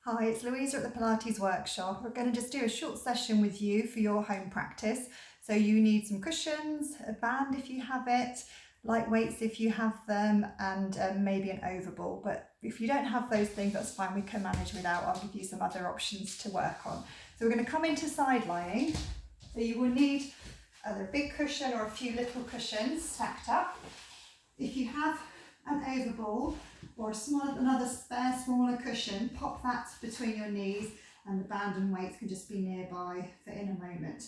Hi, it's Louisa at the Pilates workshop. We're going to just do a short session with you for your home practice. So you need some cushions, a band if you have it, light weights if you have them, and maybe an overball. But if you don't have those things, that's fine, we can manage without. I'll give you some other options to work on. So we're going to come into side lying. So you will need either a big cushion or a few little cushions stacked up. If you have an overball or another spare smaller cushion, pop that between your knees, and the band and weights can just be nearby for in a moment.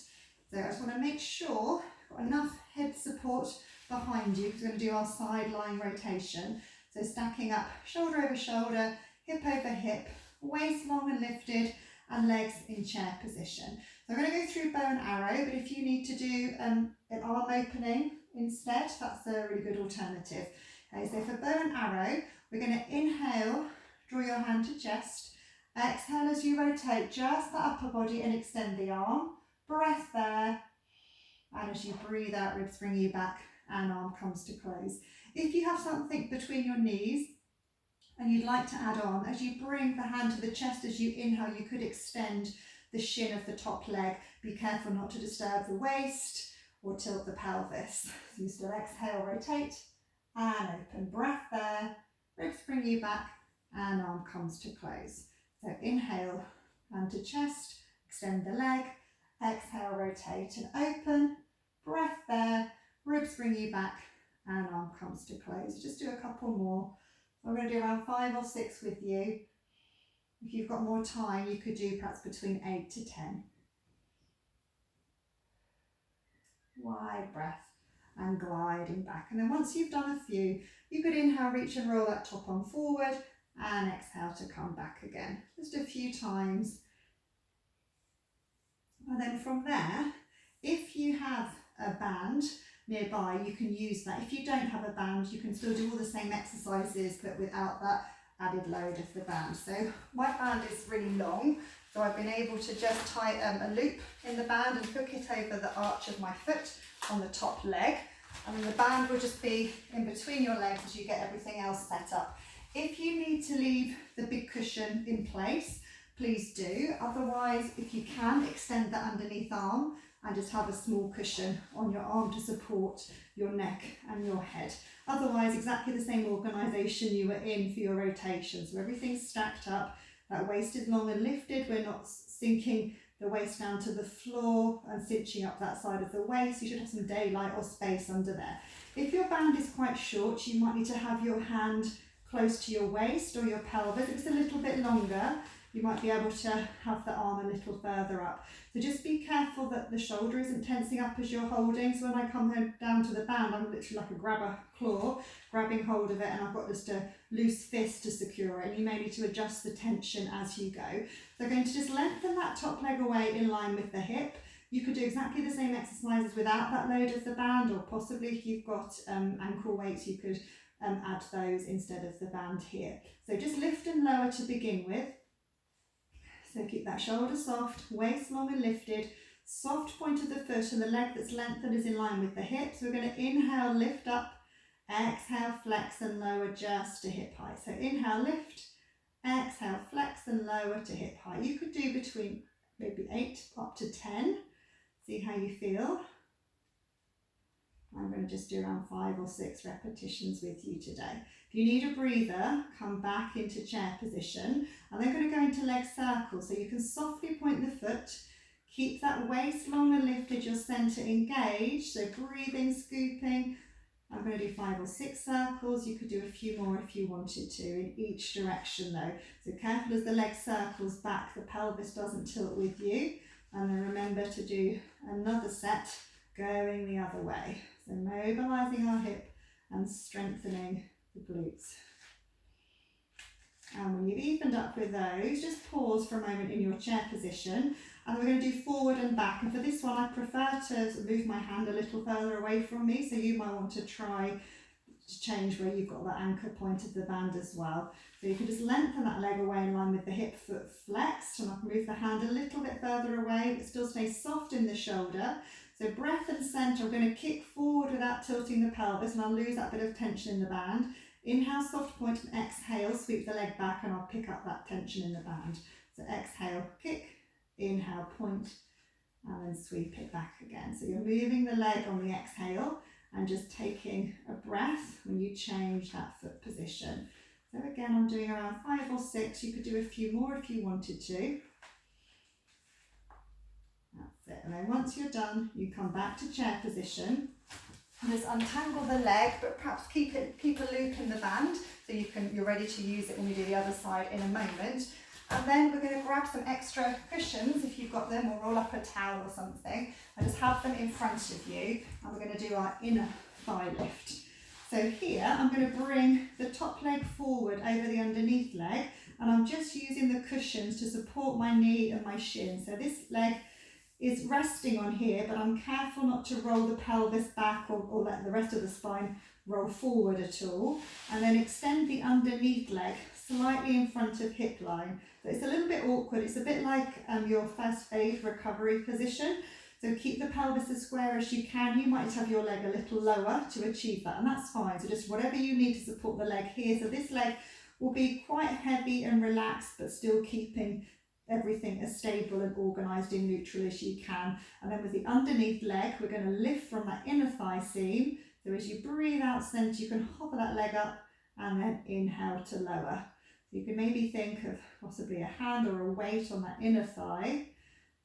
So I just want to make sure you've got enough head support behind you because we're going to do our side lying rotation. So stacking up shoulder over shoulder, hip over hip, waist long and lifted, and legs in chair position. So I'm going to go through bow and arrow, but if you need to do an arm opening instead, that's a really good alternative. Okay, so for bow and arrow, we're going to inhale, draw your hand to chest, exhale as you rotate just the upper body and extend the arm, breath there, and as you breathe out, ribs bring you back and arm comes to close. If you have something between your knees and you'd like to add on, as you bring the hand to the chest as you inhale, you could extend the shin of the top leg. Be careful not to disturb the waist or tilt the pelvis. So you still exhale, rotate, and open, breath there, ribs bring you back and arm comes to close. So inhale, hand to chest, extend the leg, exhale, rotate and open, breath there, ribs bring you back and arm comes to close. Just do a couple more. I'm going to do around 5 or 6 with you. If you've got more time, you could do perhaps between 8 to 10. Wide breath and gliding back. And then once you've done a few, you could inhale, reach and roll that top arm forward and exhale to come back again. Just a few times. And then from there, if you have a band nearby, you can use that. If you don't have a band, you can still do all the same exercises, but without that added load of the band. So my band is really long, so I've been able to just tie a loop in the band and hook it over the arch of my foot on the top leg, and then the band will just be in between your legs as you get everything else set up. If you need to leave the big cushion in place, please do. Otherwise, if you can, extend the underneath arm and just have a small cushion on your arm to support your neck and your head. Otherwise, exactly the same organisation you were in for your rotation. So everything's stacked up, that waist is long and lifted, we're not sinking the waist down to the floor and cinching up that side of the waist. You should have some daylight or space under there. If your band is quite short, you might need to have your hand close to your waist or your pelvis. If it's a little bit longer, you might be able to have the arm a little further up. So just be careful that the shoulder isn't tensing up as you're holding. So when I come down to the band, I'm literally like a grabber claw, grabbing hold of it, and I've got just a loose fist to secure it. And you may need to adjust the tension as you go. So I'm going to just lengthen that top leg away in line with the hip. You could do exactly the same exercises without that load of the band, or possibly if you've got ankle weights, you could add those instead of the band here. So just lift and lower to begin with. So keep that shoulder soft, waist long and lifted, soft point of the foot, and the leg that's lengthened is in line with the hips. We're going to inhale, lift up, exhale, flex and lower just to hip height. So inhale, lift, exhale, flex and lower to hip height. You could do between maybe 8 up to 10. See how you feel. I'm going to just do around 5 or 6 repetitions with you today. If you need a breather, come back into chair position. And then going to go into leg circles. So you can softly point the foot, keep that waist long and lifted, your centre engaged. So breathing, scooping. I'm going to do 5 or 6 circles. You could do a few more if you wanted to in each direction though. So careful as the leg circles back, the pelvis doesn't tilt with you. And then remember to do another set going the other way. So mobilising our hip and strengthening the glutes. And when you've evened up with those, just pause for a moment in your chair position. And we're going to do forward and back. And for this one, I prefer to move my hand a little further away from me. So you might want to try to change where you've got that anchor point of the band as well. So you can just lengthen that leg away in line with the hip, foot flexed. And I can move the hand a little bit further away, but still stay soft in the shoulder. So breath and centre, I'm going to kick forward without tilting the pelvis, and I'll lose that bit of tension in the band. Inhale, soft point, and exhale, sweep the leg back, and I'll pick up that tension in the band. So exhale, kick, inhale, point, and then sweep it back again. So you're moving the leg on the exhale and just taking a breath when you change that foot position. So again, I'm doing around 5 or 6. You could do a few more if you wanted to. That's it. And then once you're done, you come back to chair position. Just untangle the leg, but perhaps keep a loop in the band so you're ready to use it when we do the other side in a moment. And then we're going to grab some extra cushions if you've got them, or roll up a towel or something, and just have them in front of you. And we're going to do our inner thigh lift. So here I'm going to bring the top leg forward over the underneath leg, and I'm just using the cushions to support my knee and my shin. So this leg is resting on here, but I'm careful not to roll the pelvis back or let the rest of the spine roll forward at all. And then extend the underneath leg slightly in front of hip line. So it's a little bit awkward. It's a bit like your first aid recovery position. So keep the pelvis as square as you can. You might have your leg a little lower to achieve that, and that's fine. So just whatever you need to support the leg here. So this leg will be quite heavy and relaxed, but still keeping everything as stable and organised in neutral as you can. And then with the underneath leg, we're going to lift from that inner thigh seam. So as you breathe out centre, you can hover that leg up and then inhale to lower. So you can maybe think of possibly a hand or a weight on that inner thigh.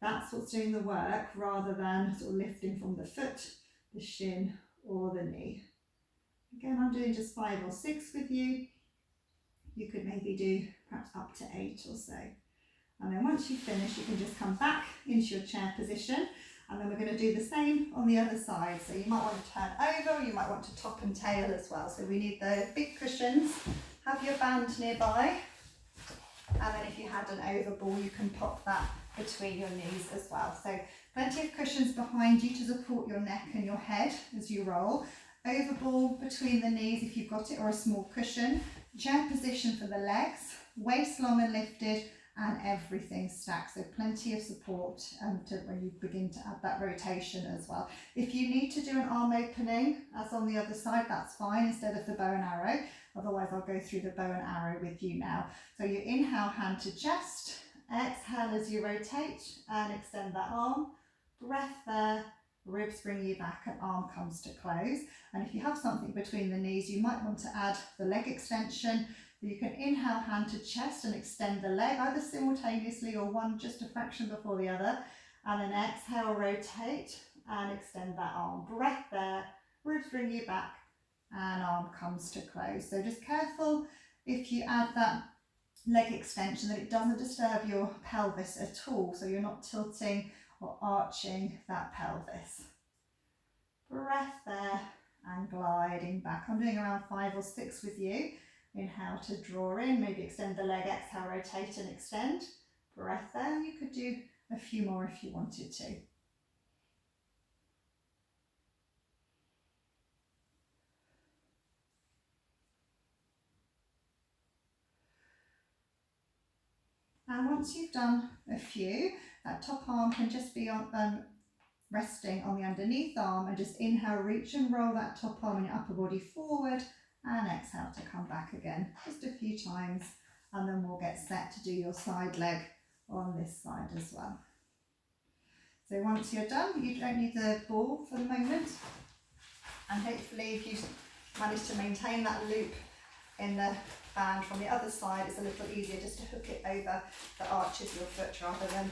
That's what's doing the work, rather than sort of lifting from the foot, the shin or the knee. Again, I'm doing just 5 or 6 with you. You could maybe do perhaps up to 8 or so. And then once you finish, you can just come back into your chair position, and then we're going to do the same on the other side. So you might want to turn over, or you might want to top and tail as well. So we need the big cushions. Have your band nearby, and then if you had an overball, you can pop that between your knees as well. So plenty of cushions behind you to support your neck and your head as you roll. Overball between the knees if you've got it, or a small cushion. Chair position for the legs, waist long and lifted, and everything stacked. So plenty of support when you begin to add that rotation as well. If you need to do an arm opening, as on the other side, that's fine, instead of the bow and arrow. Otherwise, I'll go through the bow and arrow with you now. So you inhale, hand to chest. Exhale as you rotate and extend that arm. Breath there. Ribs bring you back and arm comes to close. And if you have something between the knees, you might want to add the leg extension. You can inhale, hand to chest, and extend the leg either simultaneously or one just a fraction before the other. And then exhale, rotate and extend that arm. Breath there. Ribs bring you back and arm comes to close. So just careful if you add that leg extension that it doesn't disturb your pelvis at all, so you're not tilting or arching that pelvis. Breath there and gliding back. I'm doing around 5 or 6 with you. Inhale to draw in, maybe extend the leg, exhale, rotate and extend. Breath there. You could do a few more if you wanted to. And once you've done a few, that top arm can just be on resting on the underneath arm, and just inhale, reach and roll that top arm and your upper body forward, and exhale to come back again, just a few times, and then we'll get set to do your side leg on this side as well. So once you're done, you don't need the ball for the moment, and hopefully if you manage to maintain that loop in the band from the other side, it's a little easier just to hook it over the arches of your foot rather than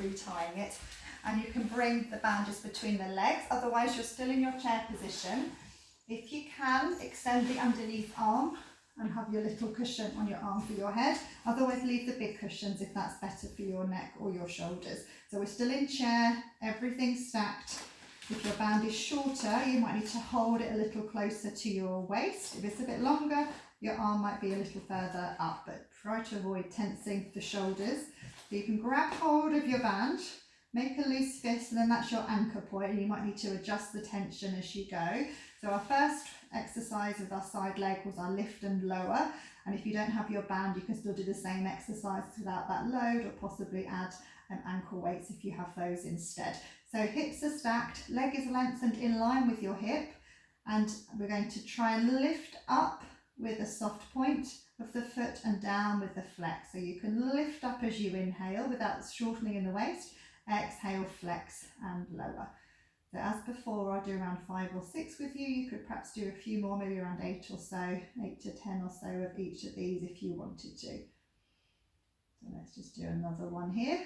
retying it. And you can bring the band just between the legs, otherwise you're still in your chair position. If you can, extend the underneath arm and have your little cushion on your arm for your head. Otherwise leave the big cushions if that's better for your neck or your shoulders. So we're still in chair, everything's stacked. If your band is shorter, you might need to hold it a little closer to your waist. If it's a bit longer, your arm might be a little further up, but try to avoid tensing the shoulders. So you can grab hold of your band, make a loose fist, and then that's your anchor point, and you might need to adjust the tension as you go. So our first exercise with our side leg was our lift and lower, and if you don't have your band, you can still do the same exercise without that load, or possibly add ankle weights if you have those instead. So hips are stacked, leg is lengthened in line with your hip, and we're going to try and lift up with the soft point of the foot and down with the flex. So you can lift up as you inhale without shortening in the waist. Exhale, flex and lower. So as before, I'll do around 5 or 6 with you. You could perhaps do a few more, maybe around 8 or so, 8 to 10 or so of each of these if you wanted to. So let's just do another one here.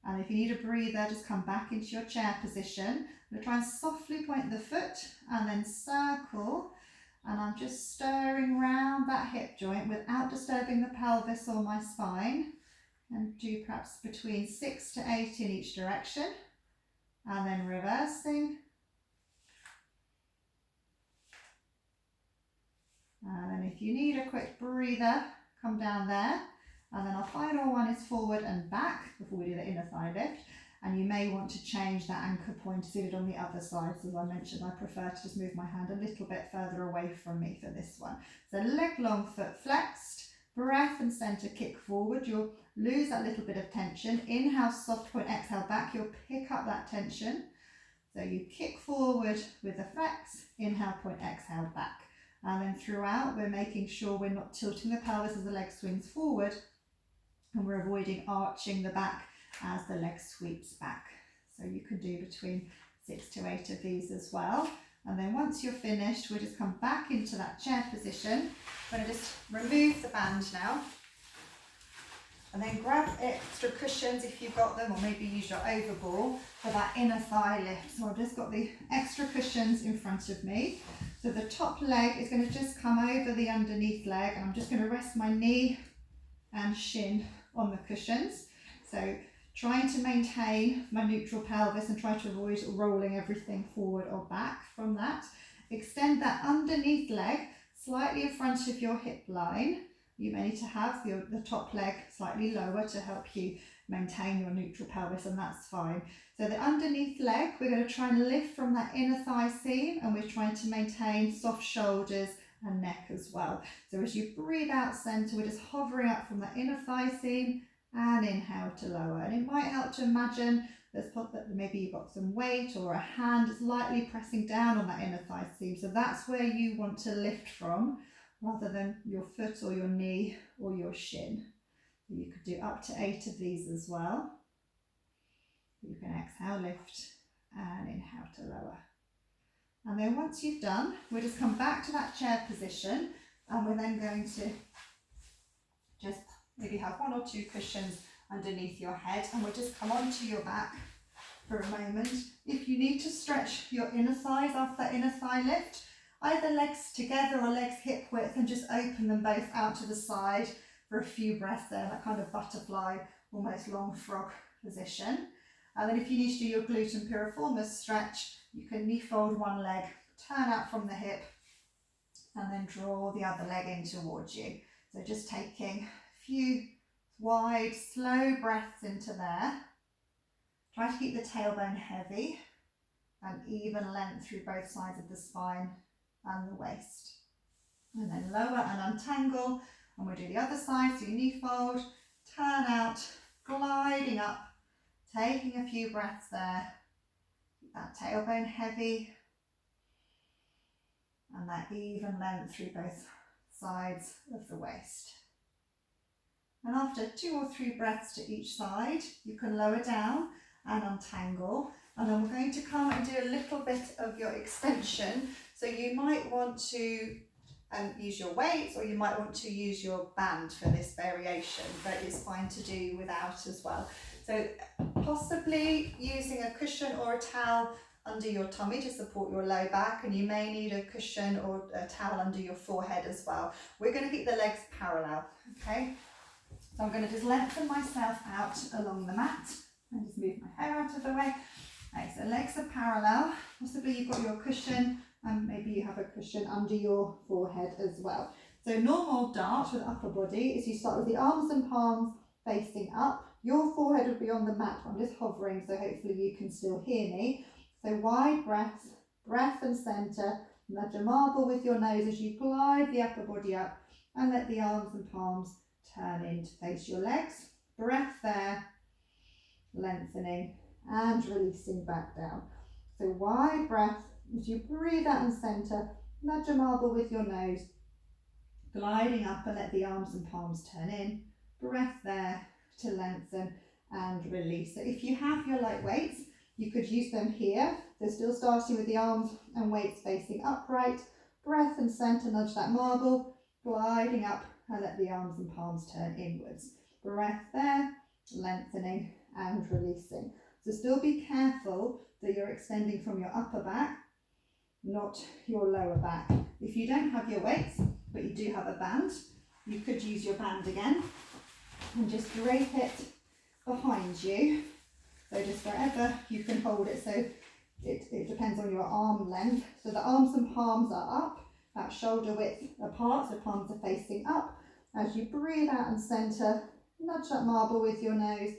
And if you need a breather, just come back into your chair position. I'm going to try and softly point the foot and then circle. And I'm just stirring round that hip joint without disturbing the pelvis or my spine. And do perhaps between 6 to 8 in each direction. And then reversing. And then if you need a quick breather, come down there. And then our final one is forward and back before we do the inner thigh lift. And you may want to change that anchor point as you did on the other side. So as I mentioned, I prefer to just move my hand a little bit further away from me for this one. So leg long, foot flexed, breath and center kick forward. You'll lose that little bit of tension. Inhale, soft point, exhale back. You'll pick up that tension. So you kick forward with the flex, inhale, point, exhale, back. And then throughout, we're making sure we're not tilting the pelvis as the leg swings forward, and we're avoiding arching the back as the leg sweeps back. So you can do between 6 to 8 of these as well. And then once you're finished, we'll just come back into that chair position. I'm going to just remove the band now. And then grab extra cushions if you've got them, or maybe use your overball for that inner thigh lift. So I've just got the extra cushions in front of me. So the top leg is going to just come over the underneath leg, and I'm just going to rest my knee and shin on the cushions. So trying to maintain my neutral pelvis and try to avoid rolling everything forward or back from that. Extend that underneath leg slightly in front of your hip line. You may need to have the top leg slightly lower to help you maintain your neutral pelvis, and that's fine. So the underneath leg, we're going to try and lift from that inner thigh seam, and we're trying to maintain soft shoulders and neck as well. So as you breathe out center, we're just hovering up from that inner thigh seam and inhale to lower. And it might help to imagine that maybe you've got some weight or a hand is lightly pressing down on that inner thigh seam. So that's where you want to lift from, rather than your foot or your knee or your shin. You could do up to 8 of these as well. You can exhale, lift, and inhale to lower. And then once you've done, we'll just come back to that chair position, and we're then going to just maybe have 1 or 2 cushions underneath your head, and we'll just come onto your back for a moment. If you need to stretch your inner thighs after that inner thigh lift, either legs together or legs hip width, and just open them both out to the side for a few breaths there, that kind of butterfly, almost long frog position. And then if you need to do your glute and piriformis stretch, you can knee fold one leg, turn out from the hip, and then draw the other leg in towards you. So just taking a few wide, slow breaths into there. Try to keep the tailbone heavy and even length through both sides of the spine and the waist. And then lower and untangle, and we'll do the other side. So you knee fold, turn out, gliding up, taking a few breaths there. Keep that tailbone heavy and that even length through both sides of the waist. And after 2 or 3 breaths to each side, you can lower down and untangle. And then we're going to come and do a little bit of your extension. So you might want to use your weights, or you might want to use your band for this variation, but it's fine to do without as well. So possibly using a cushion or a towel under your tummy to support your low back, and you may need a cushion or a towel under your forehead as well. We're going to keep the legs parallel, okay? So I'm going to just lengthen myself out along the mat and just move my hair out of the way. Okay, so legs are parallel. Possibly you've got your cushion, and maybe you have a cushion under your forehead as well. So normal dart with upper body is you start with the arms and palms facing up. Your forehead would be on the mat. I'm just hovering, so hopefully you can still hear me. So wide breaths, breath and center. Nudge a marble with your nose as you glide the upper body up, and let the arms and palms turn in to face your legs. Breath there, lengthening and releasing back down. So wide breath as you breathe out and center. Nudge a marble with your nose gliding up and let the arms and palms turn in. Breath there to lengthen and release. So if you have your light weights, you could use them here. So still starting with the arms and weights facing upright. Breath and center, nudge that marble, gliding up and let the arms and palms turn inwards. Breath there, lengthening and releasing. So still be careful that you're extending from your upper back, not your lower back. If you don't have your weights, but you do have a band, you could use your band again and just drape it behind you. So just wherever you can hold it. So it depends on your arm length. So the arms and palms are up, about shoulder width apart, so palms are facing up. As you breathe out and center, nudge that marble with your nose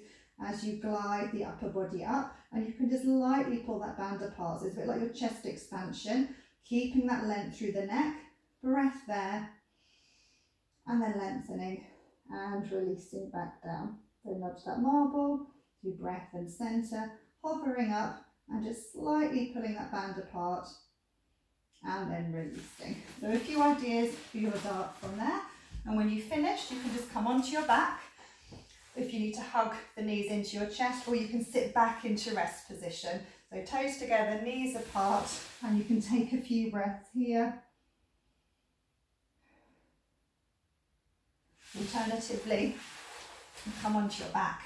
as you glide the upper body up, and you can just lightly pull that band apart. So it's a bit like your chest expansion, keeping that length through the neck. Breath there, and then lengthening and releasing back down. So nudge that marble, do breath and center, hovering up and just slightly pulling that band apart and then releasing. So a few ideas for your dart from there. And when you've finished, you can just come onto your back if you need to hug the knees into your chest, or you can sit back into rest position. So toes together, knees apart, and you can take a few breaths here. Alternatively, come onto your back